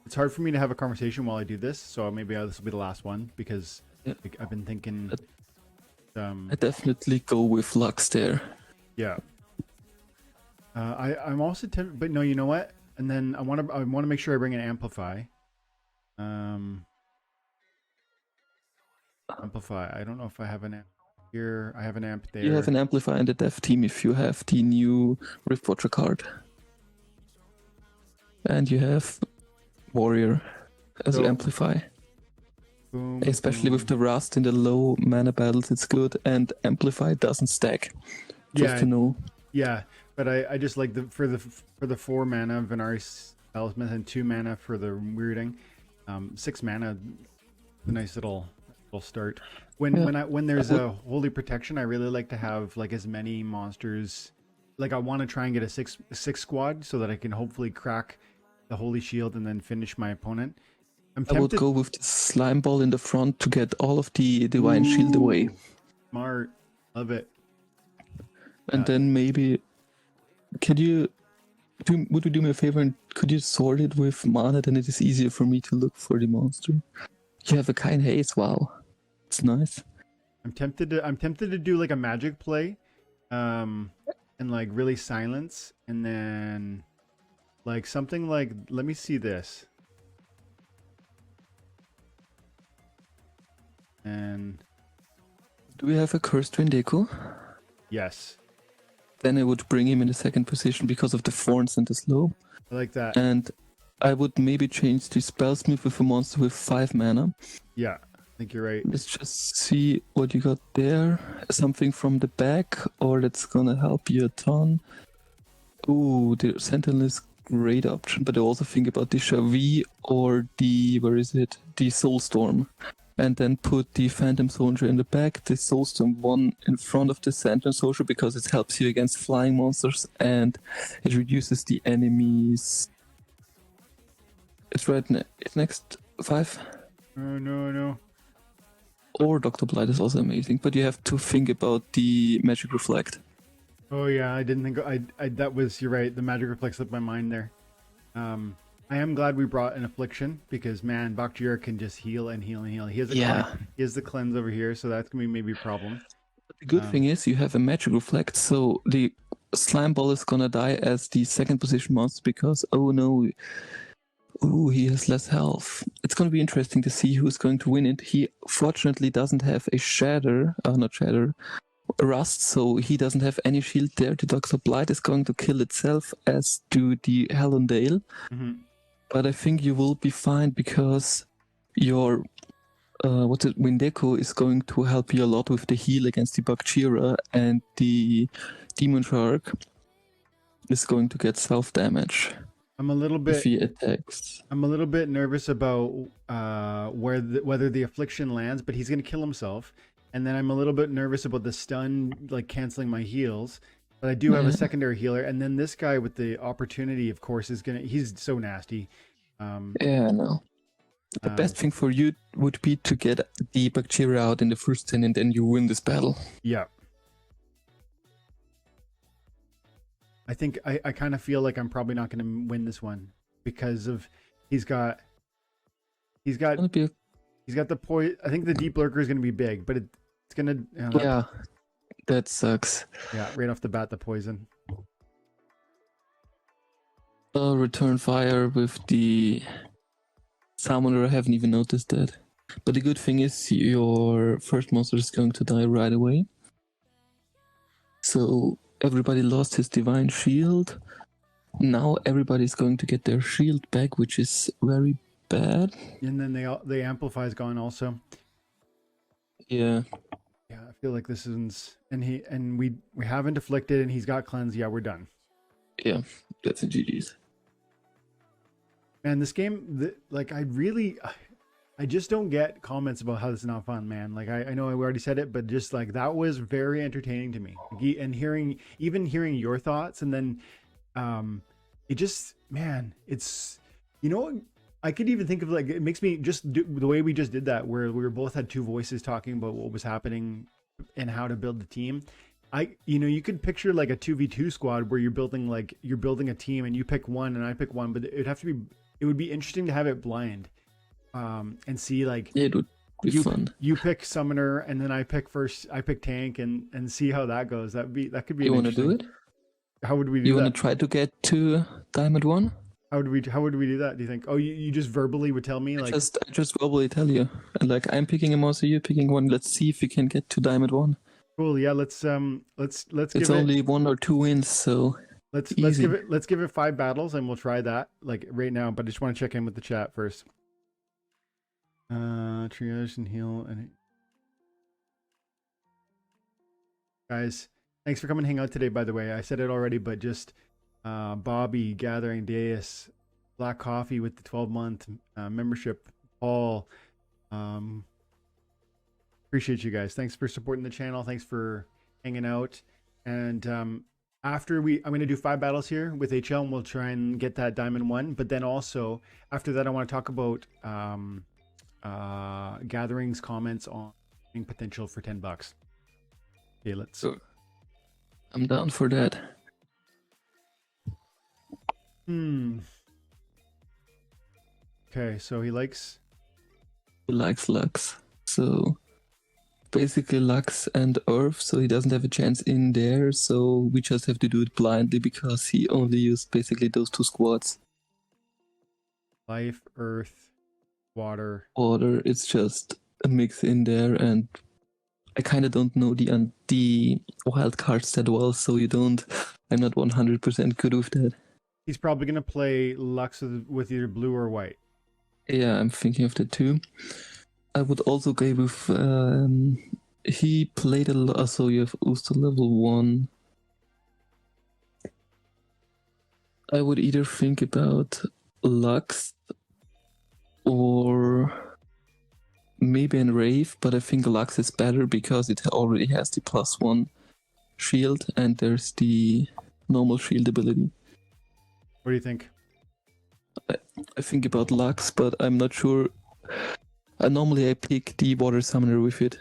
it's hard for me to have a conversation while I do this, so maybe this will be the last one because Yeah. I've been thinking. I definitely go with Lux there. Yeah. I'm also tempted, but no, you know what? And then I want to make sure I bring an amplify. Amplify. I don't know if I have an amp here. I have an amp there. You have an amplifier in the dev team if you have the new Rift Watcher card. And you have Warrior as So- amplify. Boom, Especially boom. with the Rust in the low mana battles, it's good. And amplify doesn't stack. Just to know. Yeah, but I just like for the 4 mana Venaris Talisman and 2 mana for the weirding. 6 mana, a nice little start. When there's a holy protection, I really like to have like as many monsters. Like I want to try and get a six squad so that I can hopefully crack the holy shield and then finish my opponent. I would go with the slime ball in the front to get all of the divine shield away. Smart, love it. And then maybe, would you do me a favor and could you sort it with mana? Then it is easier for me to look for the monster. You have a kind haze, wow, it's nice. I'm tempted to do like a magic play, and like really silence, and then like something like, let me see this. And Do we have a cursed Windeku? yes, Then I would bring him in the second position because of the thorns and the slow. I like that. And I would maybe change the Spellsmith with a monster with 5 mana. Yeah, I think you're right. Let's just see what you got there. Something from the back, or that's gonna help you a ton. Ooh, the Sentinel is great option, but I also think about the Shavi or the, the Soulstorm. And then put the Phantom Soldier in the back, the Soulstorm one in front of the Phantom Soldier because it helps you against flying monsters and it reduces the enemies. It's right next 5. No. Or Dr. Blight is also amazing, but you have to think about the Magic Reflect. Oh yeah, I didn't think that was, you're right. The magic reflex slipped my mind there. I am glad we brought an affliction because man, Bakjir can just heal and heal and heal. He has the cleanse over here, so that's gonna be maybe a problem. The good thing is you have a Magic Reflect, so the Slime Ball is gonna die as the second position monster because he has less health. It's gonna be interesting to see who's going to win it. He fortunately doesn't have a Rust, so he doesn't have any shield there. The Dr. Blight is going to kill itself, as do the Hellendale. Mm-hmm. But I think you will be fine because your Windeku is going to help you a lot with the heal against the Bakjira, and the Demon Shark is going to get self-damage. I'm a little bit. If he attacks. I'm a little bit nervous about whether the affliction lands, but he's gonna kill himself. And then I'm a little bit nervous about the stun, like canceling my heals. But I do have a secondary healer, and then this guy with the opportunity, of course, he's so nasty. Yeah, no. The best thing for you would be to get the Bakjira out in the first 10 and then you win this battle. Yeah. I think I kind of feel like I'm probably not going to win this one because of he's got the poison. I think the deep lurker is going to be big, but it's going to yeah, that sucks. Yeah, right off the bat, the poison. Return fire with the Summoner. I haven't even noticed that. But the good thing is your first monster is going to die right away. So everybody lost his divine shield. Now everybody's going to get their shield back, which is very bad. And then the amplify is gone also. Yeah. Yeah, I feel like this is we haven't afflicted and he's got cleanse. Yeah, we're done. Yeah, that's a GG's. Man, this game, I just don't get comments about how this is not fun, man. Like I know I already said it, but just like that was very entertaining to me. And hearing your thoughts, and then it just, man, it's, I could even think of like, it makes me just do the way we just did that, where we both had two voices talking about what was happening and how to build the team. You could picture like a 2v2 squad where you're building a team and you pick one and I pick one, but it'd have to be it would be interesting to have it blind, and see like Yeah, it would be fun. you pick summoner and then I pick tank and see how that goes. That could be You an want to do it? How would we do You want that? to try to get to Diamond 1? How would we do that? Do you think? Oh, you just verbally would tell me like I just verbally tell you. And like, I'm picking a monster, you're picking one. Let's see if we can get to Diamond 1. cool. Yeah, let's It's give only 1 or 2 wins, so let's easy. give it 5 battles and we'll try that like right now. But I just want to check in with the chat first. Triage and heal and guys, thanks for coming to hang out today. By the way, I said it already, but just Bobby, Gathering, Deus, Black Coffee with the 12-month membership, Paul. Appreciate you guys. Thanks for supporting the channel. Thanks for hanging out. And after I'm going to do 5 battles here with HL, and we'll try and get that Diamond 1. But then also after that, I want to talk about Gathering's comments on potential for $10. Okay, let's. Sure. I'm down for that. Okay, so he likes Lux. So basically Lux and Earth, so he doesn't have a chance in there, so we just have to do it blindly because he only used basically those 2 squads. life, earth, water. Water, it's just a mix in there, and I kind of don't know the wild cards that well, so I'm not 100% good with that. He's probably going to play Lux with either blue or white. Yeah, I'm thinking of the 2. I would also go with, he played a lot, so you have Uster level 1. I would either think about Lux or maybe an Rave, but I think Lux is better because it already has the +1 shield and there's the normal shield ability. What do you think? I think about Lux, but I'm not sure. Normally I pick the water summoner with it.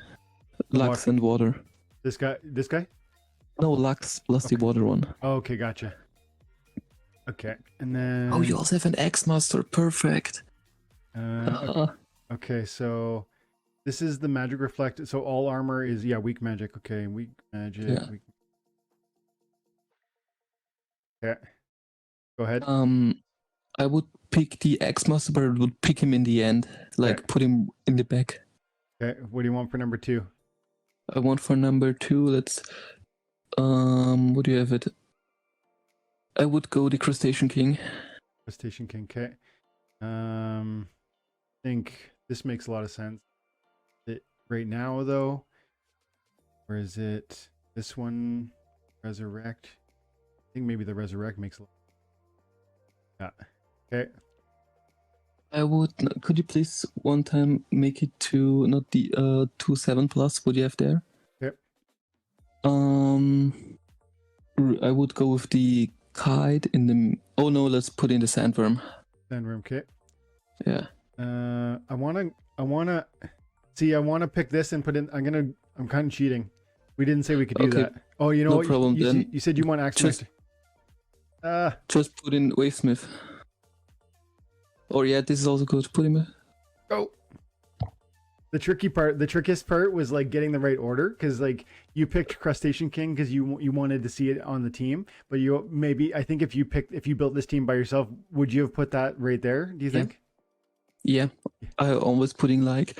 Lux and water. This guy? No, Lux plus the water one. Oh, okay, gotcha. Okay, and then... Oh, you also have an X-Master. Perfect. Okay, so this is the magic reflect. So all armor is, weak magic. Okay, weak magic. Yeah. Okay. Go ahead. I would pick the X-Master, but I would pick him in the end. Like, put him in the back. Okay, what do you want for number 2? I want for number 2, let's... what do you have it? I would go the Crustacean King. Crustacean King, okay. I think this makes a lot of sense. Right now, though, or is it this one? Resurrect? I think maybe the Resurrect makes a lot. Yeah. Okay. I would... Could you please one time make it to... Not the 2/7+? What do you have there? Yep. I would go with the Kite in the... Oh no, let's put in the Sandworm. Sandworm, okay. Yeah. I wanna pick this and put in. I'm kind of cheating. We didn't say we could do that. Oh, you know no what? Problem, You said you want Axe Master. Just put in Wavesmith. Or yeah, this is also good. Put him. Oh. The trickiest part was like getting the right order, because like you picked Crustacean King because you wanted to see it on the team, but I think if you built this team by yourself, would you have put that right there? Do you think? Yeah, I always putting like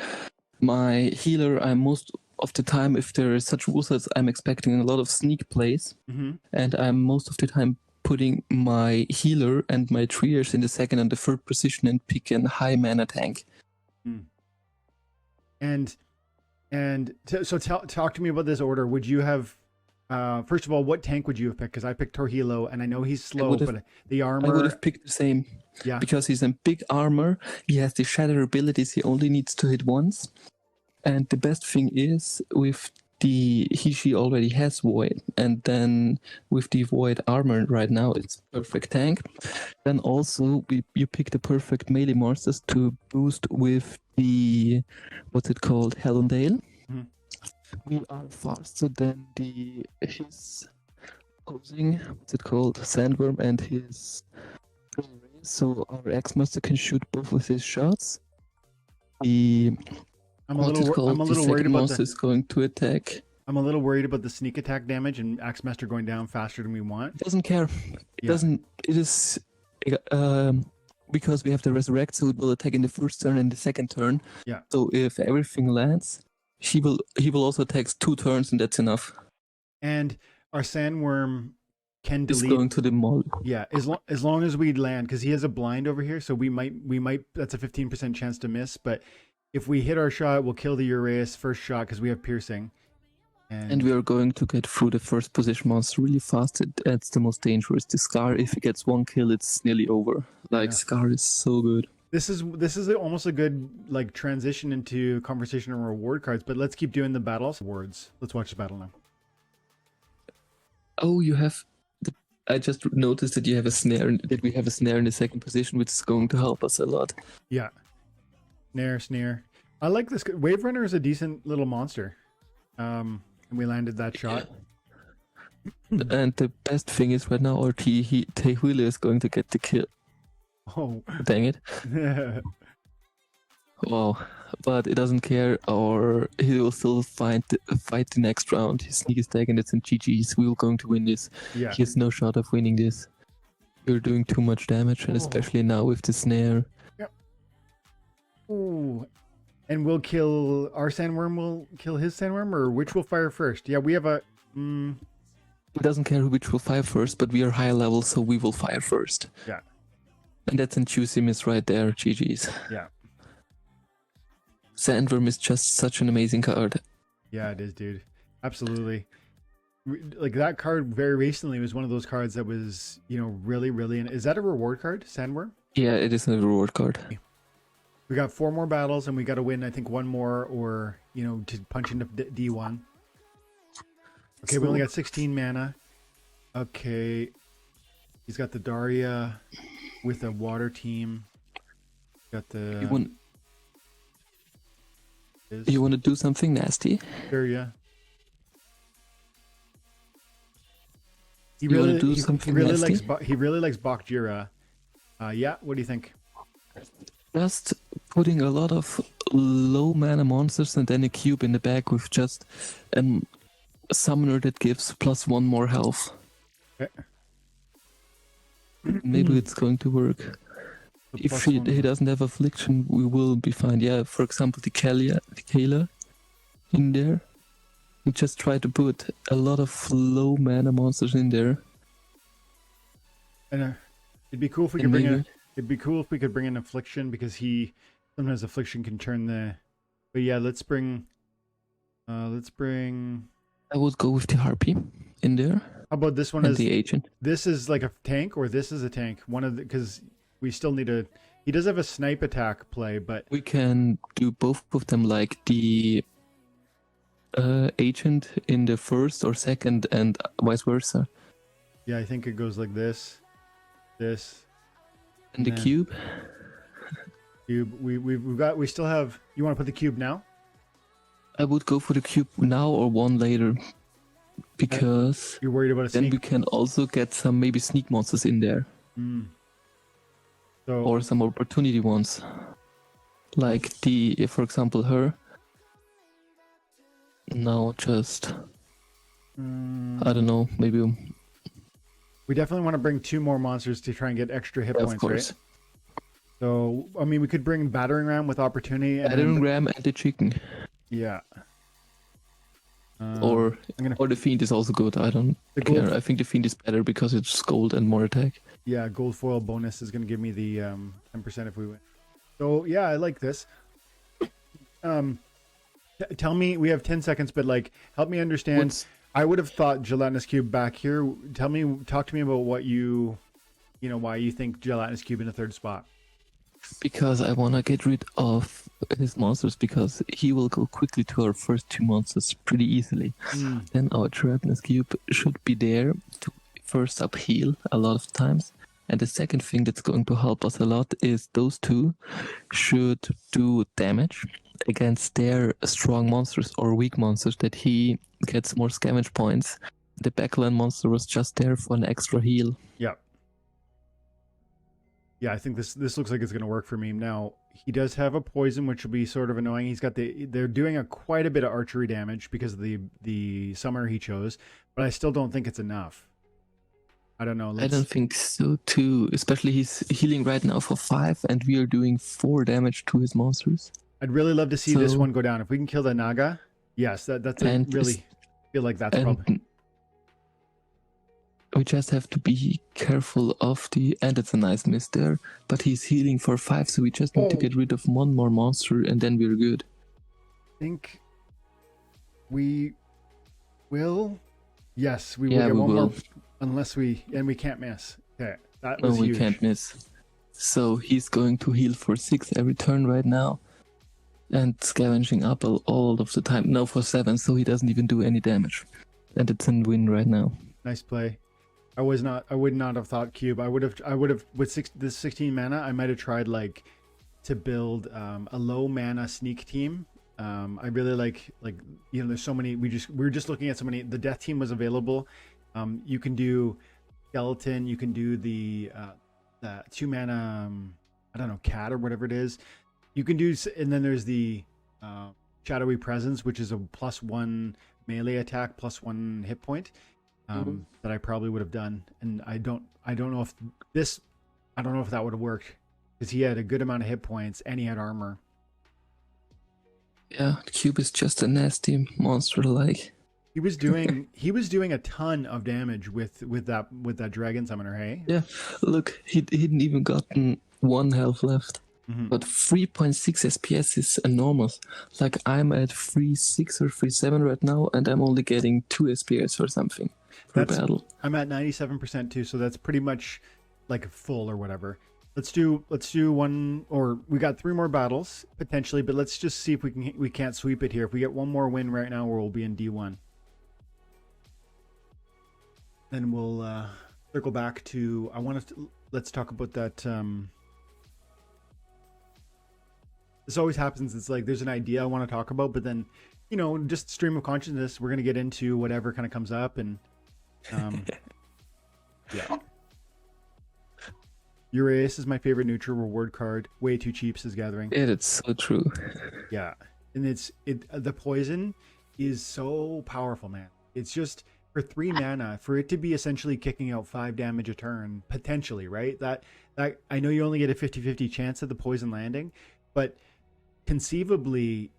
my healer. I'm most of the time, if there is such rule sets, I'm expecting a lot of sneak plays, and I'm most of the time putting my healer and my triers in the 2nd and the 3rd position and picking high mana tank. So talk to me about this order. Would you have, first of all, what tank would you have picked? Because I picked Torhilo, and I know he's slow, but the armor... I would have picked the same. Yeah. Because he's in big armor, he has the shatter abilities, he only needs to hit once. And the best thing is, with she already has Void, and then with the Void armor right now, it's perfect tank. Then also, you pick the perfect melee monsters to boost with the, what's it called, Helendale. We are faster than his opposing, what's it called, Sandworm, and his So our X-Master can shoot both of his shots. The I'm a what's it little called? I'm a The little worried second about monster the is going to attack. I'm a little worried about the sneak attack damage and Axemaster going down faster than we want. It doesn't care. It Yeah. doesn't. It is because we have the resurrect, so it will attack in the first turn and the second turn. Yeah. So if everything lands, he will also attack 2 turns, and that's enough. And our sandworm can It's delete. going to the mall. Yeah, as long as we land, because he has a blind over here, so we might. That's a 15% chance to miss. But if we hit our shot, we'll kill the Uraeus first shot because we have piercing. And we are going to get through the first position monster really fast. That's the most dangerous. The Scar, if he gets 1 kill, it's nearly over. Like, Yeah. Scar is so good. This is almost a good like transition into conversation and reward cards. But let's keep doing the battles. Rewards. Let's watch the battle now. Oh, you have... I just noticed that you have a snare, that we have a snare in the second position, which is going to help us a lot. Yeah. Snare. I like this. Wave Runner is a decent little monster. And we landed that shot. And the best thing is right now, our Tehuila is going to get the kill. Oh. Dang it. Wow. But it doesn't care, or he will still fight the next round. His sneak is taken, it's in GG's. We're going to win this. Yeah. He has no shot of winning this. You're doing too much damage, and especially now with the snare. Yep. Ooh. And we'll kill our sandworm. Will kill his sandworm, or which will fire first? Yeah, we have a. It doesn't care which will fire first, but we are higher level, so we will fire first. Yeah. And that's Enthusiasm right there. GG's. Yeah. Sandworm is just such an amazing card. Yeah, it is, dude. Absolutely. Like that card very recently was one of those cards that was, really, really. Is that a reward card, Sandworm? Yeah, it is a reward card. We got 4 more battles, and we got to win, I think, 1 more, or to punch into D1. Okay, we only got 16 mana. Okay, he's got the Daria with a water team. Got the. You want to do something nasty? Sure, yeah. He You wanna really, do he, something he really nasty? likes he really likes Bakjira. Yeah, what do you think? Just putting a lot of low mana monsters and then a cube in the back with just a summoner that gives +1 more health. Okay. Maybe it's going to work. If he doesn't have affliction, we will be fine. Yeah, for example, the Kayla in there. We just try to put a lot of low mana monsters in there. And it'd be cool if we could bring in affliction, because sometimes affliction can turn the. But yeah, let's bring. I would go with the Harpy in there. How about this one? And As the agent. This is like a tank, or this is a tank. Because we still need a. He does have a snipe attack play, but We can do both of them, like the agent in the first or second, and vice versa. yeah, I think it goes like this. And the then- cube. Cube. We still have. You want to put the cube now? I would go for the cube now or 1 later, because You're worried about a then sneak. we can also get some maybe sneak monsters in there, So or some opportunity ones, like for example, her. Now just I don't know, maybe we definitely want to bring 2 more monsters to try and get extra hit of points, course. right? So I mean, we could bring battering ram with opportunity, and Battering ram and the chicken, yeah. or the fiend is also good. I don't The gold- care. I think the fiend is better because it's gold and more attack. Yeah, gold foil bonus is going to give me the 10% if we win. So yeah, I like this. Tell me, we have 10 seconds, but like, help me understand. I would have thought gelatinous cube back here. Talk to me about what why you think gelatinous cube in the 3rd spot. Because I want to get rid of his monsters, because he will go quickly to our first 2 monsters pretty easily. Then our gelatinous cube should be there to first up heal a lot of times. And the second thing that's going to help us a lot is those 2 should do damage against their strong monsters or weak monsters, that he gets more scavenge points. The backline monster was just there for an extra heal. Yeah. Yeah, I think this looks like it's going to work for me. Now, he does have a poison, which will be sort of annoying. He's got they're doing quite a bit of archery damage because of the summoner he chose, but I still don't think it's enough. I don't know. I don't think so too. Especially he's healing right now for 5, and we are doing 4 damage to his monsters. I'd really love to see this one go down. If we can kill the Naga, yes, that's really feel like that's probably. We just have to be careful of and it's a nice miss there, but he's healing for 5, so we just need to get rid of one more monster and then we're good. I think we will. Yes, we will get one more, unless we can't miss. Okay, that was huge. We can't miss. So he's going to heal for 6 every turn right now, and scavenging up all of the time. No, for 7, so he doesn't even do any damage, and it's a win right now. Nice play. I would not have thought cube. I would have with this 16 mana. I might have tried like to build a low mana sneak team. I really like there's so many. We were just looking at so many. The death team was available. You can do skeleton. You can do the 2 mana. I don't know, cat or whatever it is. You can do, and then there's the shadowy presence, which is a +1 melee attack, +1 hit point. That I probably would have done, and I don't know if that would have worked because he had a good amount of hit points and he had armor. Yeah, the cube is just a nasty monster. Like he was doing a ton of damage with that dragon summoner. Hey, yeah, look, he hadn't even gotten 1 health left. But 3.6 SPS is enormous. Like I'm at 3.6 or 3.7 right now, and I'm only getting 2 SPS or something per battle. I'm at 97% too, so that's pretty much like full or whatever. Let's do one, or we got 3 more battles potentially, but let's just see if we can't sweep it here. If we get one more win right now, we'll be in D1. Then we'll circle back to. Let's talk about that. This always happens. It's like there's an idea I want to talk about, but then, just stream of consciousness, we're going to get into whatever kind of comes up. And yeah. Uraeus is my favorite neutral reward card. Way too cheap, says Gathering. It's so true. Yeah. And the poison is so powerful, man. It's just for 3 mana, for it to be essentially kicking out 5 damage a turn, potentially, right? That I know you only get a 50-50 chance of the poison landing, but conceivably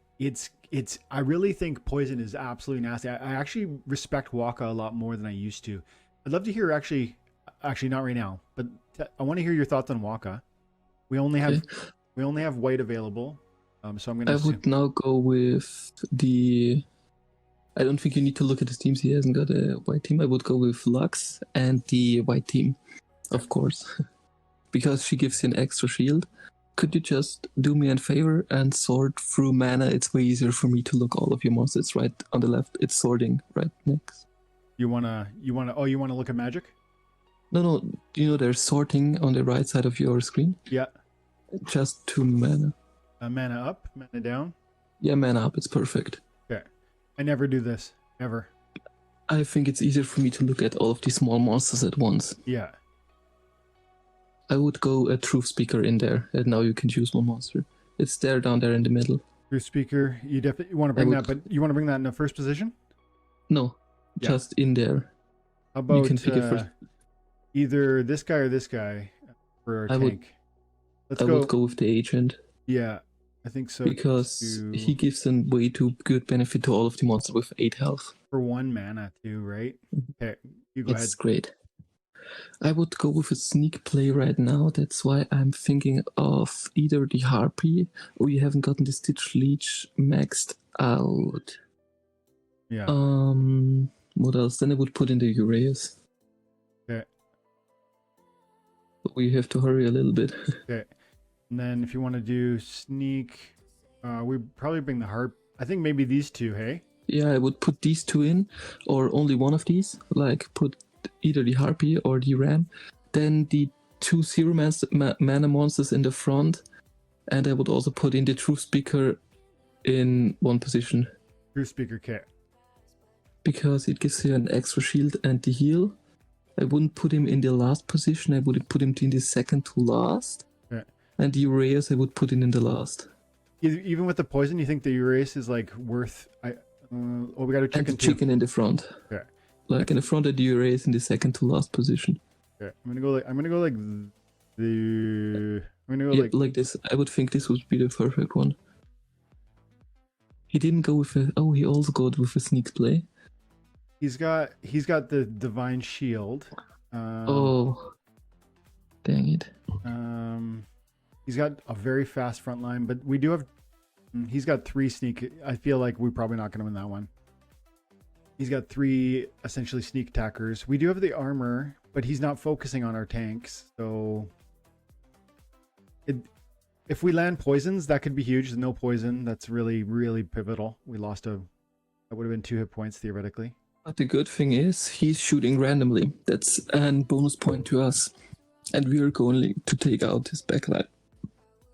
I really think poison is absolutely nasty. I actually respect Waka a lot more than I used to. I'd love to hear actually not right now, but I want to hear your thoughts on Waka. We only have white available, so I'm gonna. Would now go with the. I don't think you need to look at his teams. He hasn't got a white team. I would go with Lux and the white team, of course, because she gives you an extra shield. Could you just do me a favor and sort through mana? It's way easier for me to look all of your monsters right on the left. It's sorting right next. You wanna look at magic? No. There's sorting on the right side of your screen. Yeah. Just 2 mana. Mana up, mana down? Yeah, mana up. It's perfect. Okay. I never do this. Ever. I think it's easier for me to look at all of these small monsters at once. Yeah. I would go a Truth Speaker in there, and now you can choose one monster. It's there, down there in the middle. Truth Speaker, you definitely want to bring that, but you want to bring that in the first position? No, just in there. How about you can pick it first. Either this guy or this guy for our tank? I would go with the agent. Yeah, I think so. Because he gives a way too good benefit to all of the monsters with 8 health. For 1 mana too, right? Okay, you go ahead. It's great. I would go with a sneak play right now. That's why I'm thinking of either the Harpy or we haven't gotten the Stitch Leech maxed out. Yeah. What else? Then I would put in the Uraeus. Okay. But we have to hurry a little bit. Okay. And then if you want to do sneak, we probably bring the Harp. I think maybe these 2, hey? Yeah, I would put these 2 in, or only one of these. Like put either the Harpy or the Ram, then the 2 0 mana monsters in the front, and I would also put in the Truth Speaker in one position. Truth Speaker kit. Because it gives you an extra shield and the heal, I wouldn't put him in the last position. I would put him in the second to last. Yeah. And the Uraeus I would put in the last. Even with the poison, you think the Uraeus is like worth? We got a chicken And the too. chicken in the front. Okay. Like in the front of the Uraeus in the second to last position. Okay. I'm gonna go like this. I would think this would be the perfect one. He didn't go with a. Oh, he also got with a sneak play. He's got the divine shield. Oh, dang it. He's got a very fast front line, but we do have. He's got 3 sneak. I feel like we're probably not going to win that one. He's got 3 essentially sneak attackers. We do have the armor, but he's not focusing on our tanks. So, if we land poisons, that could be huge. No poison, that's really, really pivotal. We lost that would have been 2 hit points theoretically. But the good thing is he's shooting randomly. That's a bonus point to us, and we are going to take out his backline.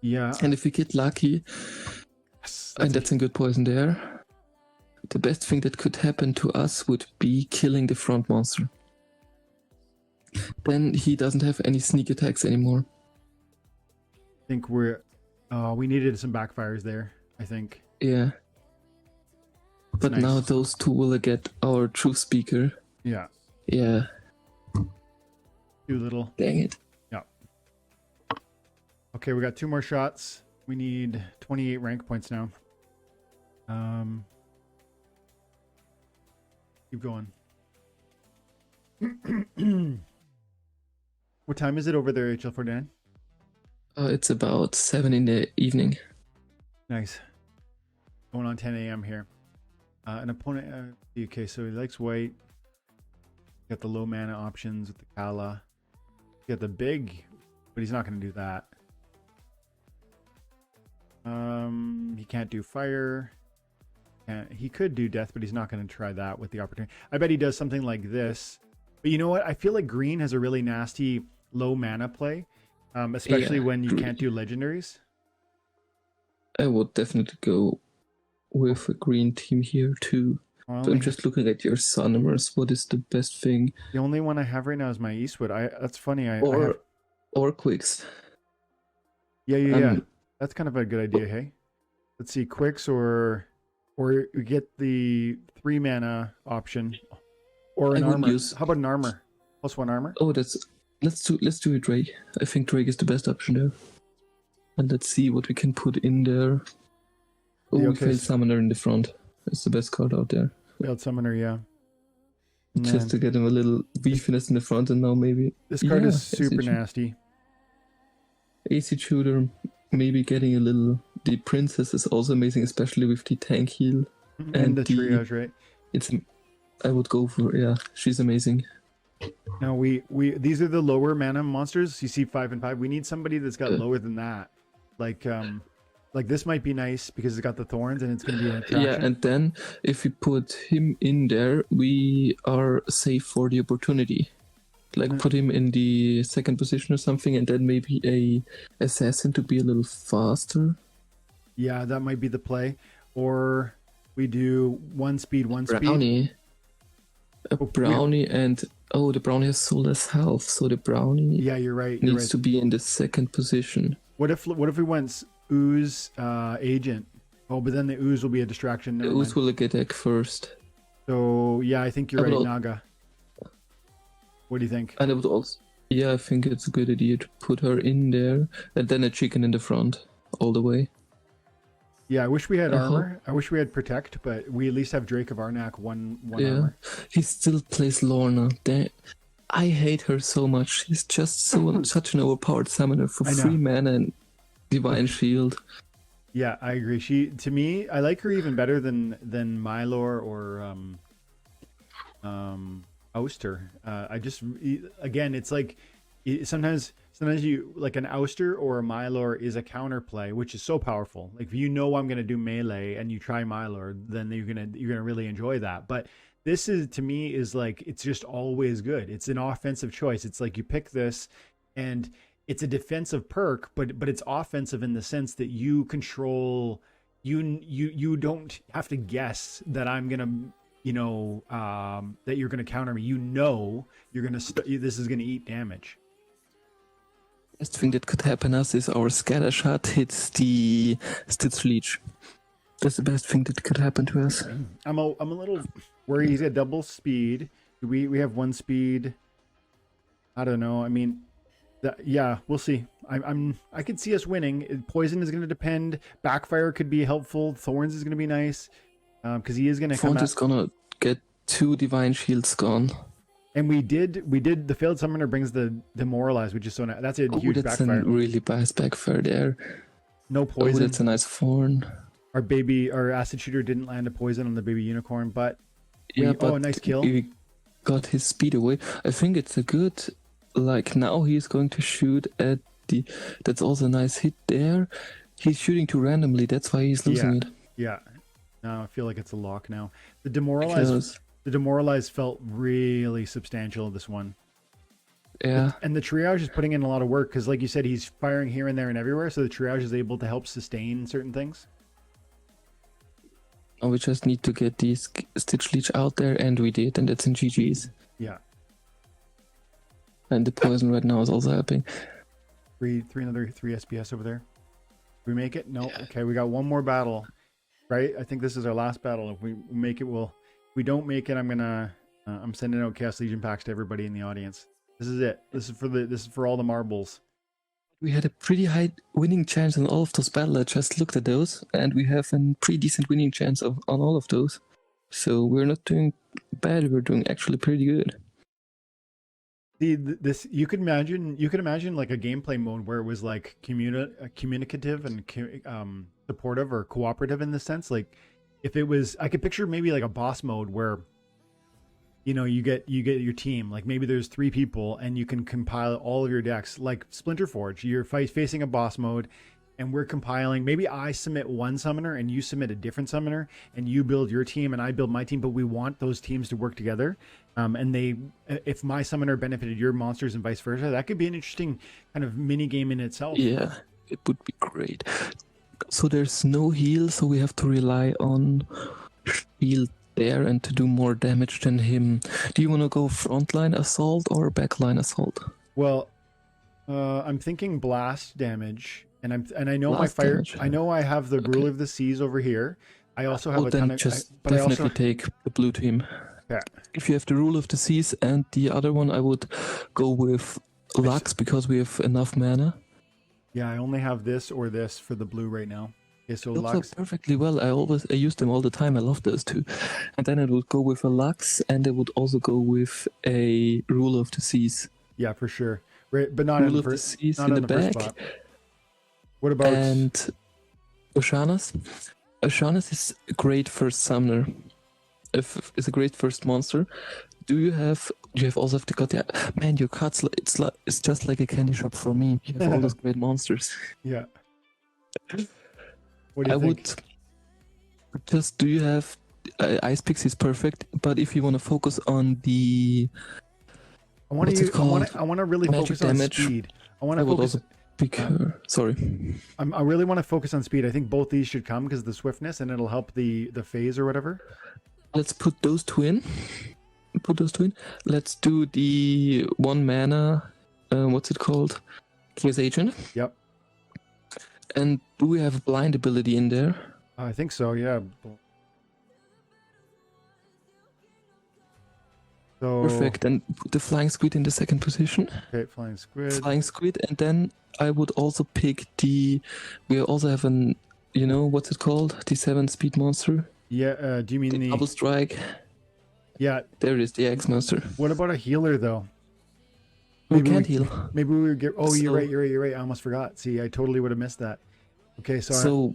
Yeah. And if we get lucky, and that's a good poison there, the best thing that could happen to us would be killing the front monster. Then he doesn't have any sneak attacks anymore. I think we needed some backfires there, I think. Yeah. But nice. Now those 2 will get our true speaker. Yeah. Yeah. Too little. Dang it. Yeah. Okay, we got 2 more shots. We need 28 rank points now. Keep going. What time is it over there, HL4 Dan? It's about 7 in the evening. Nice. Going on 10 a.m. here. An opponent. Okay, so he likes white. Got the low mana options with the Kala. Got the big, but he's not going to do that. He can't do fire. He could do death, but he's not going to try that with the opportunity. I bet he does something like this. But you know what? I feel like green has a really nasty low mana play, especially when you can't do legendaries. I would definitely go with a green team here too. But I'm just looking at your Sunimers. What is the best thing? The only one I have right now is my Eastwood. That's funny. Or Quicks. Yeah. That's kind of a good idea, hey? Let's see, Quicks or we get the 3 mana option. Or an armor. How about an armor? +1 armor? Oh, let's do it, Drake. I think Drake is the best option there. And let's see what we can put in there. Oh, we failed Summoner in the front. It's the best card out there. Failed Summoner, yeah. Just to get him a little weakness in the front, and now maybe... This card is super nasty. AC Shooter, maybe getting a little... The Princess is also amazing, especially with the tank heal. And the triage, right? I would go for... Yeah, she's amazing. Now, these are the lower mana monsters. You see 5 and 5. We need somebody that's got lower than that. Like this might be nice because it's got the thorns and it's going to be an attraction. Yeah, and then if we put him in there, we are safe for the opportunity. Like put him in the second position or something, and then maybe a assassin to be a little faster. Yeah, that might be the play. Or we do 1 speed, 1 speed. Brownie. A brownie and the brownie has so less health, so the brownie you're right. needs to be in the second position. What if we went ooze agent? Oh, but then the ooze will be a distraction. The ooze will get attack first. So yeah, I think you're right, Naga. What do you think? And I would also, I think it's a good idea to put her in there, and then a chicken in the front, all the way. Yeah, I wish we had armor. I wish we had protect, but we at least have Drake of Arnak one armor. He still plays Lorna. I hate her so much. She's just such an overpowered summoner for 3 mana and Divine Shield. Yeah, I agree. To me, I like her even better than Mylor or Ouster. Again, it's like sometimes you like an Ouster or a Mylor is a counterplay, which is so powerful. Like if you know I'm gonna do melee and you try Mylor, then you're gonna really enjoy that. But this is, to me, is like it's just always good. It's an offensive choice. It's like you pick this, and it's a defensive perk, but it's offensive in the sense that you control. You don't have to guess that I'm gonna that you're going to counter me. You know you're going to this is going to eat damage. Best thing that could happen us is our scatter shot hits the Stitch Leech. That's the best thing that could happen to us. I'm a little worried. He's got double speed. We have one speed. I don't know. I mean, yeah, we'll see. I could see us winning. Poison is going to depend. Backfire could be helpful. Thorns is going to be nice because he is going to come. Thorns is gonna get 2 divine shields gone. And we did the failed summoner brings the demoralize, which is so nice. That's a huge that's backfire. a really nice backfire there. No poison. Oh, that's a nice thorn. Our acid shooter didn't land a poison on the baby unicorn, but but a nice kill. He got his speed away. I think it's a good, like, now he's going to shoot at that's also a nice hit there. He's shooting too randomly, that's why he's losing it. Yeah. No, I feel like it's a lock now. The demoralize felt really substantial, this one. Yeah. And the triage is putting in a lot of work because, like you said, he's firing here and there and everywhere, so the triage is able to help sustain certain things. Oh, we just need to get these Stitch Leech out there, and we did, and it's in GG's. Yeah. And the poison right now is also helping. Another 3 SPS over there. We make it? No. Yeah. Okay, we got one more battle, right? I think this is our last battle. If we make it, we'll. If we don't make it, I'm sending out Chaos Legion packs to everybody in the audience. This is it. This is for all the marbles. We had a pretty high winning chance on all of those battles. I just looked at those, and we have a pretty decent winning chance on all of those. So we're not doing bad. We're doing actually pretty good. See, this you could imagine like a gameplay mode where it was like communicative and supportive or cooperative in the sense. Like if it was, I could picture maybe like a boss mode where you get your team, like maybe there's 3 people and you can compile all of your decks like Splinter Forge. You're facing a boss mode and we're compiling. Maybe I submit one summoner and you submit a different summoner and you build your team and I build my team, but we want those teams to work together. And if my summoner benefited your monsters and vice versa, that could be an interesting kind of mini game in itself. Yeah, it would be great. So there's no heal, so we have to rely on shield there and to do more damage than him. Do you want to go frontline assault or backline assault? Well, I'm thinking blast damage, and I know blast my fire. Damage. I know I have the Ruler of the Seas over here. I also have a ton of. But definitely take the blue team. Yeah. If you have the Rule of the Seas and the other one, I would go with Lux because we have enough mana. Yeah, I only have this or this for the blue right now. Okay, so Those Lux. are perfectly well. I use them all the time. I love those two. And then I would go with a Lux, and I would also go with a Rule of the Seas. Yeah, for sure. Right, but not Rule in the of first, the Seas not in in the first back. spot. What about And Oshanas? Oshanas is a great first summoner. It's a great first monster. Do you have also have the cut? Yeah, man, your cuts it's just like a candy shop for me. You have all those great monsters. Yeah. What do you think? Would just do you have Ice Pix is perfect, but if you want to focus on the I want to really magic focus on damage, speed. I want I to would focus. also pick her. Sorry. I really want to focus on speed. I think both these should come because of the swiftness, and it'll help the phase or whatever. Let's put those two in. Let's do the 1 mana. What's it called? Chaos Agent. Yep. And do we have a blind ability in there? I think so. Yeah. So Perfect. And put the Flying Squid in the second position. Okay, Flying Squid. Flying Squid, and then I would also pick the. We also have an. What's it called? The 7 speed monster. Yeah. Do you mean the Double Strike? Yeah. There it is, the X monster. What about a healer though? We can't heal. Maybe we would get. Oh, you're right. I almost forgot. See, I totally would have missed that. Okay, so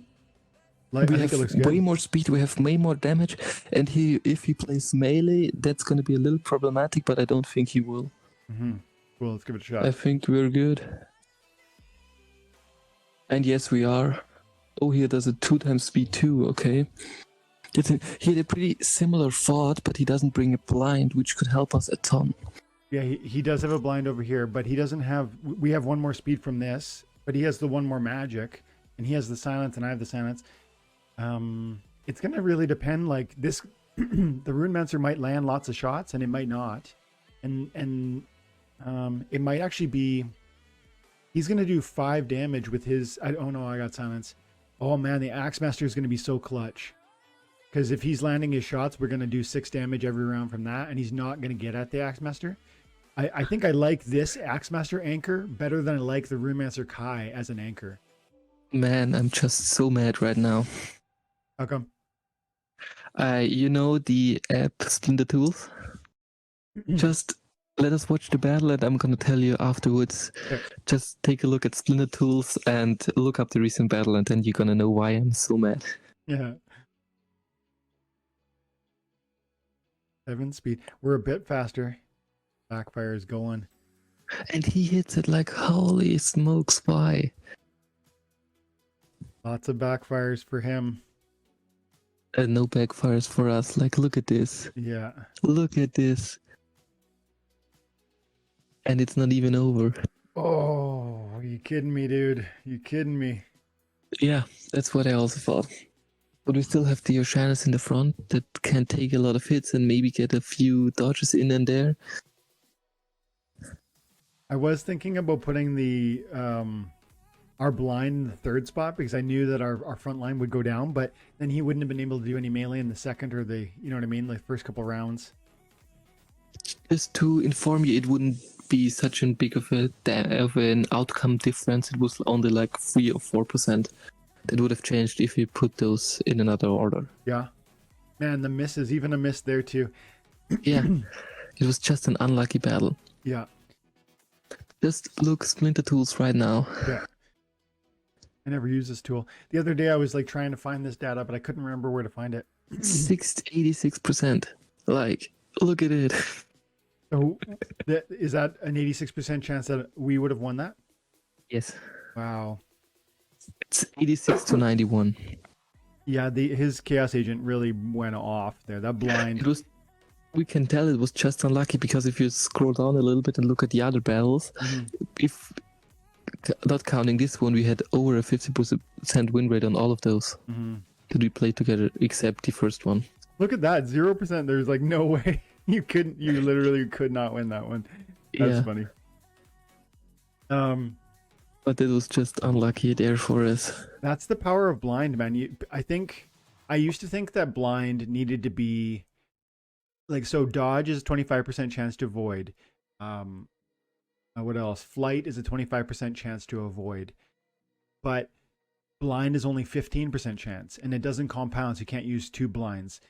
I we think have it looks good. way more speed. We have way more damage, and if he plays melee, that's going to be a little problematic. But I don't think he will. Mm-hmm. Cool. Let's give it a shot. I think we're good. And yes, we are. Oh, here does a 2 times speed too. Okay. He had a pretty similar thought, but he doesn't bring a blind, which could help us a ton. Yeah, he does have a blind over here, but he doesn't have. We have 1 more speed from this, but he has the 1 more magic, and he has the silence, and I have the silence. It's gonna really depend. Like this the Runemancer might land lots of shots and it might not. And it might actually be, he's going to do 5 damage with his, oh no, I got silence. Oh man, the Axemaster is going to be so clutch. Because if he's landing his shots, we're going to do 6 damage every round from that, and he's not going to get at the Axemaster. I think I like this Axemaster anchor better than I like the Runemancer Kai as an anchor. Man, I'm just so mad right now. How come? You know the app Splinter Tools? Just let us watch the battle and I'm gonna tell you afterwards. Okay. Just take a look at Splinter Tools and look up the recent battle and then you're gonna know why I'm so mad. Yeah. 7 speed. We're a bit faster. Backfire is going. And he hits it like, holy smokes, why? Lots of backfires for him. And no backfires for us. Like, look at this. Yeah. Look at this. And it's not even over. Oh, are you kidding me, dude? You kidding me? Yeah, that's what I also thought. But we still have the Oceanus in the front that can take a lot of hits and maybe get a few dodges in and there. I was thinking about putting the our blind in the 3rd spot because I knew that our front line would go down, but then he wouldn't have been able to do any melee in the second or the, you know what I mean, like first couple rounds. Just to inform you, it wouldn't be such a big of an outcome difference. It was only like 3 or 4%. That would have changed if you put those in another order. Yeah. Man, the misses, even a miss there too. Yeah, it was just an unlucky battle. Yeah. Just look Splinter Tools right now. Yeah. I never use this tool. The other day I was like trying to find this data, but I couldn't remember where to find it. 86%. Like, look at it. So is that an 86% chance that we would have won that? Yes. Wow. It's 86 to 91. Yeah, his Chaos Agent really went off there. That blind. It was. We can tell it was just unlucky because if you scroll down a little bit and look at the other battles, if not counting this one, we had over a 50% win rate on all of those that we played together, except the first one. Look at that, 0%. There's like no way you literally could not win that one. That's funny. But it was just unlucky there for us. That's the power of blind, man. I used to think that blind needed to be like, so dodge is a 25% chance to avoid. What else? Flight is a 25% chance to avoid. But blind is only 15% chance, and it doesn't compound, so you can't use 2 blinds.